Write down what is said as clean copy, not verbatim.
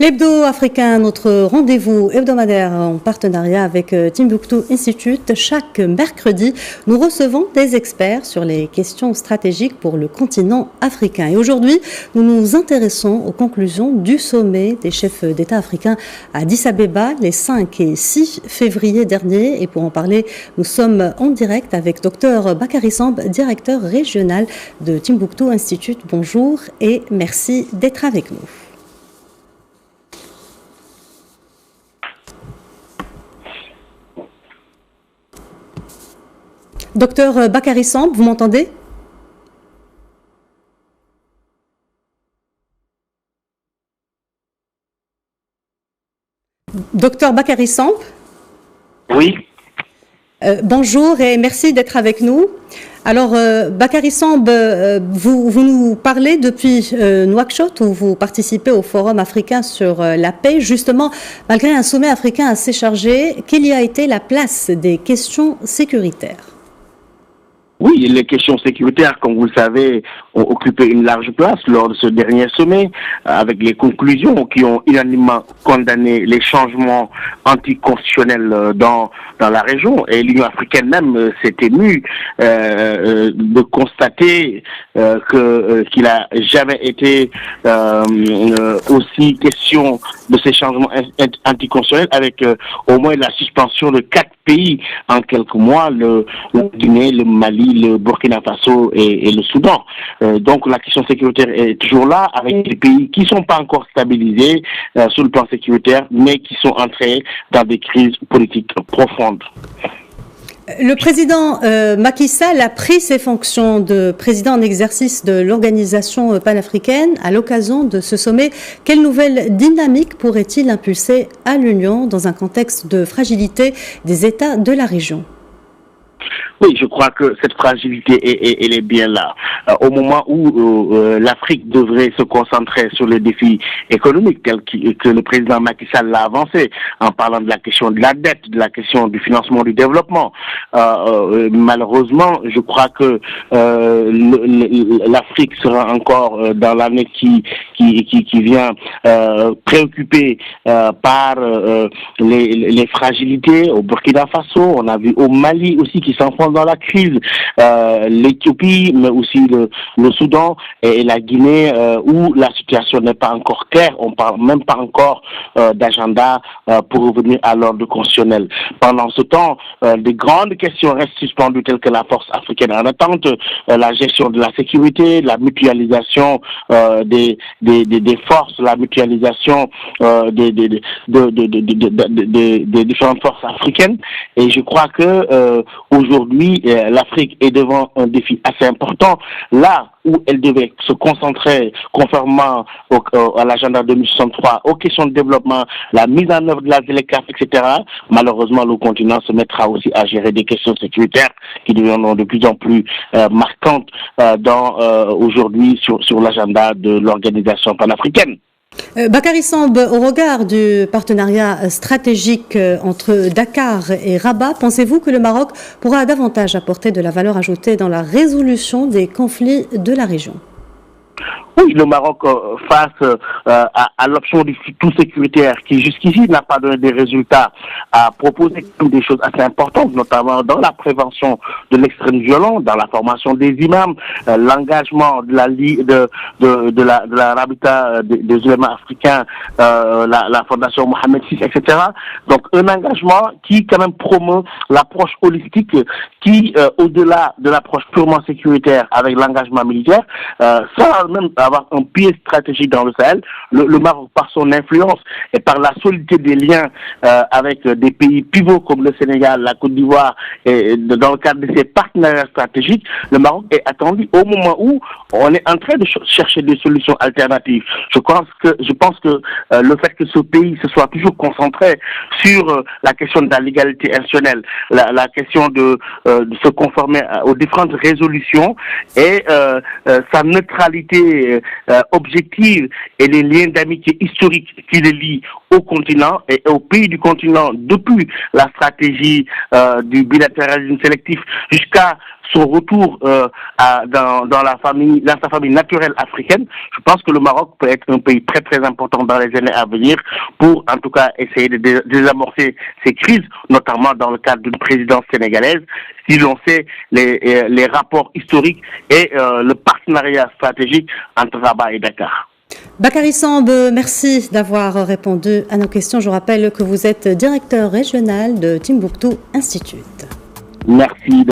L'Hebdo africain, notre rendez-vous hebdomadaire en partenariat avec Timbuktu Institute. Chaque mercredi, nous recevons des experts sur les questions stratégiques pour le continent africain. Et aujourd'hui, nous nous intéressons aux conclusions du sommet des chefs d'État africains à Addis Abeba les 5 et 6 février dernier. Et pour en parler, nous sommes en direct avec Dr Bakary Samb, directeur régional de Timbuktu Institute. Bonjour et merci d'être avec nous. Docteur Bakary Samb, vous m'entendez? Docteur Bakary Samb? Oui. Bonjour et merci d'être avec nous. Alors, Bakary Samb, vous nous parlez depuis Nouakchott, où vous participez au Forum africain sur la paix. Justement, malgré un sommet africain assez chargé, quelle y a été la place des questions sécuritaires? Oui, les questions sécuritaires, comme vous le savez, ont occupé une large place lors de ce dernier sommet, avec les conclusions qui ont unanimement condamné les changements anticonstitutionnels dans la région. Et l'Union africaine même s'est émue de constater qu'il a jamais été aussi question de ces changements anticonstitutionnels, avec au moins la suspension de 4 pays en quelques mois, la Guinée, le Mali, le Burkina Faso et le Soudan. Donc la question sécuritaire est toujours là, avec des pays qui ne sont pas encore stabilisés sur le plan sécuritaire, mais qui sont entrés dans des crises politiques profondes. Le président Macky Sall a pris ses fonctions de président en exercice de l'organisation panafricaine à l'occasion de ce sommet. Quelle nouvelle dynamique pourrait-il impulser à l'Union dans un contexte de fragilité des États de la région? Oui, je crois que cette fragilité, elle est bien là. Au moment où l'Afrique devrait se concentrer sur les défis économiques tels que le président Macky Sall l'a avancé, en parlant de la question de la dette, de la question du financement du développement. Malheureusement, je crois que l'Afrique sera encore dans l'année qui vient préoccupée par les fragilités au Burkina Faso. On a vu au Mali aussi qui s'enfonce dans la crise, l'Éthiopie, mais aussi le Soudan et la Guinée, où la situation n'est pas encore claire. On parle même pas encore d'agenda pour revenir à l'ordre constitutionnel. Pendant ce temps, des grandes questions restent suspendues, telles que la force africaine en attente, la gestion de la sécurité, la mutualisation des forces, la mutualisation des différentes forces africaines. Et je crois que aujourd'hui, l'Afrique est devant un défi assez important. Là où elle devait se concentrer, conformément à l'agenda 2063, aux questions de développement, la mise en œuvre de la ZLECAf, etc., malheureusement, le continent se mettra aussi à gérer des questions sécuritaires qui deviendront de plus en plus marquantes aujourd'hui sur l'agenda de l'organisation panafricaine. Bakary Samb, au regard du partenariat stratégique entre Dakar et Rabat, pensez-vous que le Maroc pourra davantage apporter de la valeur ajoutée dans la résolution des conflits de la région? Oui, le Maroc, face à l'option du tout sécuritaire qui jusqu'ici n'a pas donné des résultats, a proposé des choses assez importantes, notamment dans la prévention de l'extrême violence, dans la formation des imams, l'engagement de la Rabita des ulémas africains, la fondation Mohamed VI, etc. Donc un engagement qui quand même promeut l'approche holistique qui, au-delà de l'approche purement sécuritaire avec l'engagement militaire, sans même avoir un pied stratégique dans le Sahel, le Maroc, par son influence et par la solidité des liens avec des pays pivots comme le Sénégal, la Côte d'Ivoire, et dans le cadre de ces partenariats stratégiques, le Maroc est attendu au moment où on est en train de chercher des solutions alternatives. Je pense que le fait que ce pays se soit toujours concentré sur la question de la légalité institutionnelle, la question de se conformer aux différentes résolutions et sa neutralité objective et les liens d'amitié historiques qui les lient au continent et aux pays du continent depuis la stratégie du bilatéralisme sélectif jusqu'à son retour dans sa famille naturelle africaine, je pense que le Maroc peut être un pays très très important dans les années à venir pour en tout cas essayer de désamorcer ces crises, notamment dans le cadre d'une présidence sénégalaise, si l'on sait les rapports historiques et le partenariat stratégique entre Rabat et Dakar. Bakary Samb, merci d'avoir répondu à nos questions. Je rappelle que vous êtes directeur régional de Timbuktu Institute. Merci.